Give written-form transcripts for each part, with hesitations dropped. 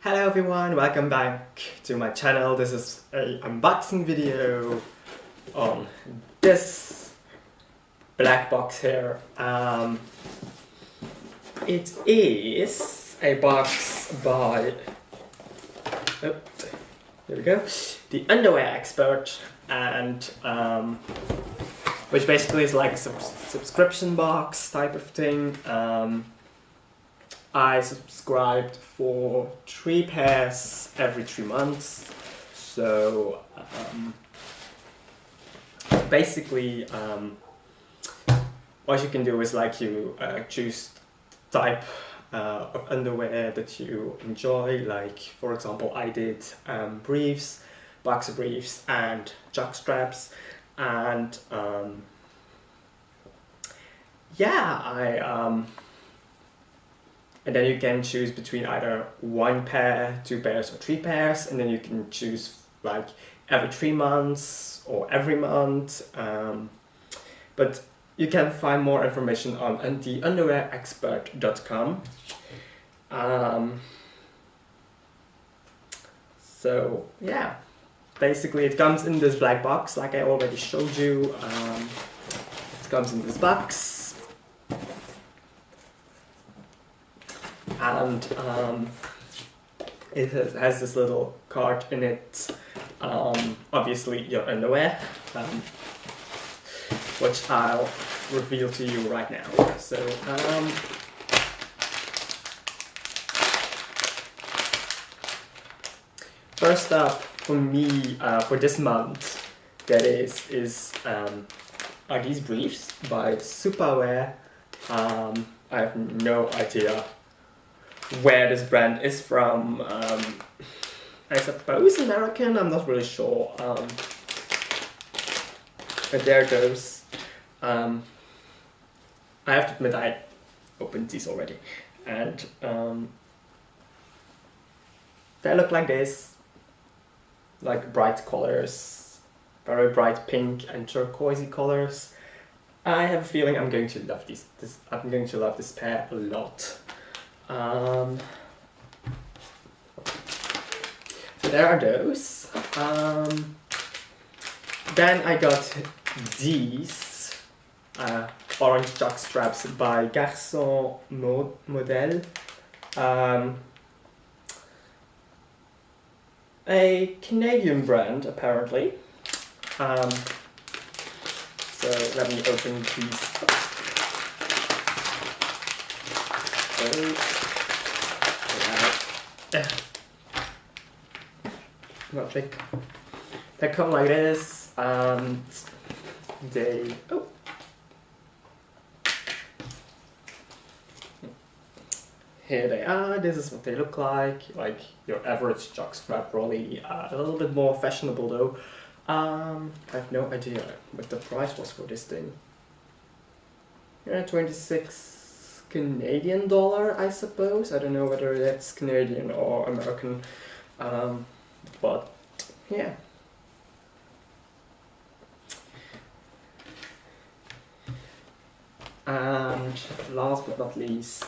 Hello everyone, welcome back to my channel. This is a unboxing video on this black box here. It is a box by, here we go, the UnderwearExpert, and which basically is like a subscription box type of thing. I subscribed for 3 pairs every 3 months, so basically what you can do is like you choose type of underwear that you enjoy, like for example I did briefs, boxer briefs and jock straps, and yeah, and then you can choose between either 1 pair, 2 pairs, or 3 pairs, and then you can choose like every 3 months or every month. But you can find more information on the UnderwearExpert.com. So yeah, basically it comes in this black box, like I already showed you. It comes in this box. And it has this little card in it, obviously your underwear, which I'll reveal to you right now. So first up for me, for this month, that is are these briefs by Superwear. I have no idea where this brand is from. I suppose American, I'm not really sure. But there it goes. I have to admit I opened these already, and they look like this, like bright colors, very bright pink and turquoisey colors. I have a feeling I'm going to love these. I'm going to love this pair a lot. So there are those. Then I got these orange jock straps by Garçon Model. A Canadian brand apparently. So let me open these up. Not thick. They come like this, and they here they are. This is what they look like your average jock strap, probably a little bit more fashionable though. I have no idea what the price was for this thing. Yeah, 26 Canadian dollar, I suppose. I don't know whether that's Canadian or American, but yeah. And last but not least,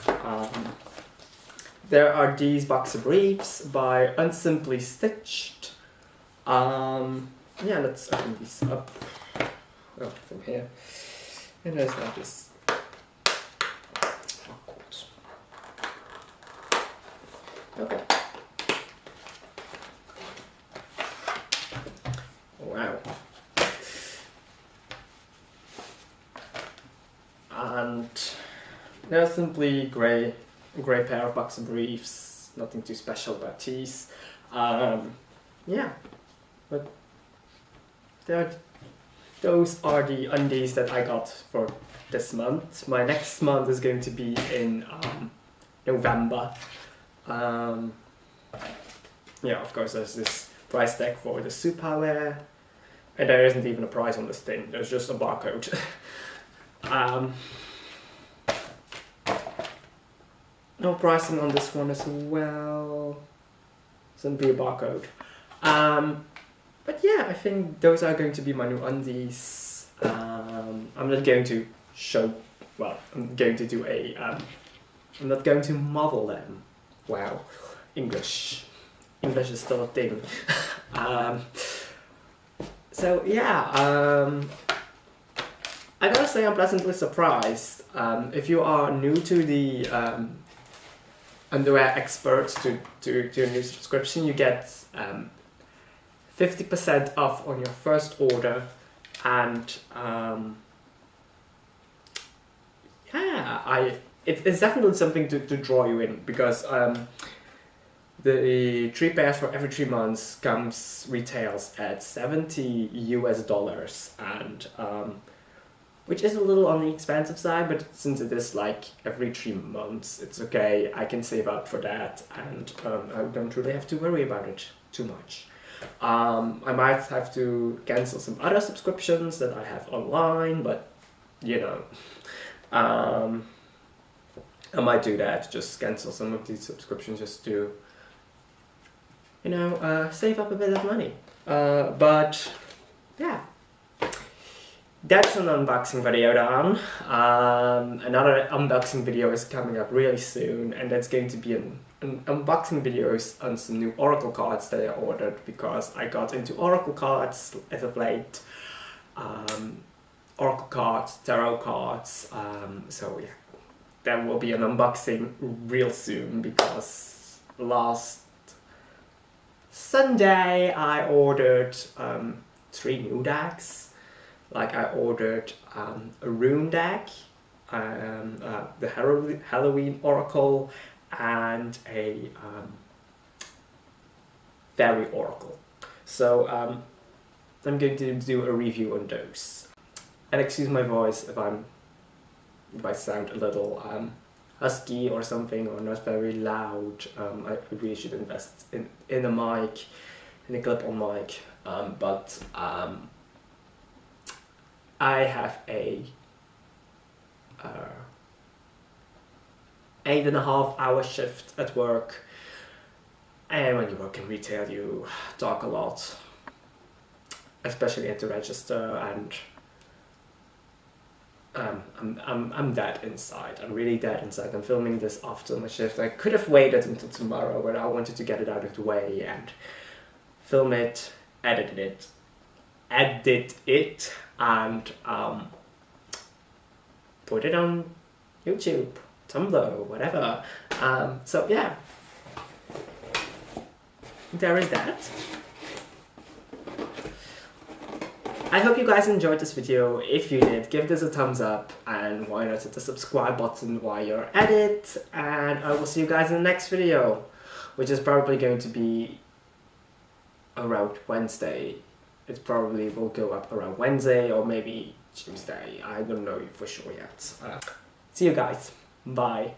there are these boxer briefs by Unsimply Stitched. Yeah, let's open these up from here. And there's like this. Okay. Wow. And they're simply grey pair of boxer briefs. Nothing too special about these. Yeah, but those are the undies that I got for this month. My next month is going to be in November. Yeah, of course there's this price tag for the Superwear, and there isn't even a price on this thing, there's just a barcode. No pricing on this one as well, simply a barcode. But yeah, I think those are going to be my new undies. I'm not going to show, well, I'm going to do a, I'm not going to model them. Wow. English. English is still a thing. So yeah, I gotta say I'm pleasantly surprised. If you are new to the Underwear Expert, to your new subscription, you get 50% off on your first order, and yeah, it's definitely something to draw you in, because the 3 pairs for every 3 months retails at $70 US, and which is a little on the expensive side, but since it is like every 3 months, it's okay. I can save up for that, and I don't really have to worry about it too much. I might have to cancel some other subscriptions that I have online, but you know, I might do that, just cancel some of these subscriptions just to, you know, save up a bit of money. But yeah, that's an unboxing video done. Another unboxing video is coming up really soon, and that's going to be an unboxing video on some new Oracle cards that I ordered, because I got into Oracle cards as of late. Oracle cards, tarot cards, so yeah, there will be an unboxing real soon, because last Sunday I ordered 3 new decks. Like, I ordered a rune deck, the Halloween Oracle, and a Fairy Oracle. So I'm going to do a review on those. And excuse my voice if I sound a little husky or something, or not very loud. I really should invest in a mic, in a clip-on mic, but I have a 8.5-hour shift at work, and when you work in retail you talk a lot, especially at the register, and I'm dead inside. I'm really dead inside. I'm filming this after my shift. I could have waited until tomorrow, but I wanted to get it out of the way and film it, edit it, and put it on YouTube, Tumblr, whatever. So yeah, there is that. I hope you guys enjoyed this video. If you did, give this a thumbs up, and why not hit the subscribe button while you're at it, and I will see you guys in the next video, which is probably going to be around Wednesday. It probably will go up around Wednesday or maybe Tuesday. I don't know for sure yet. See you guys. Bye.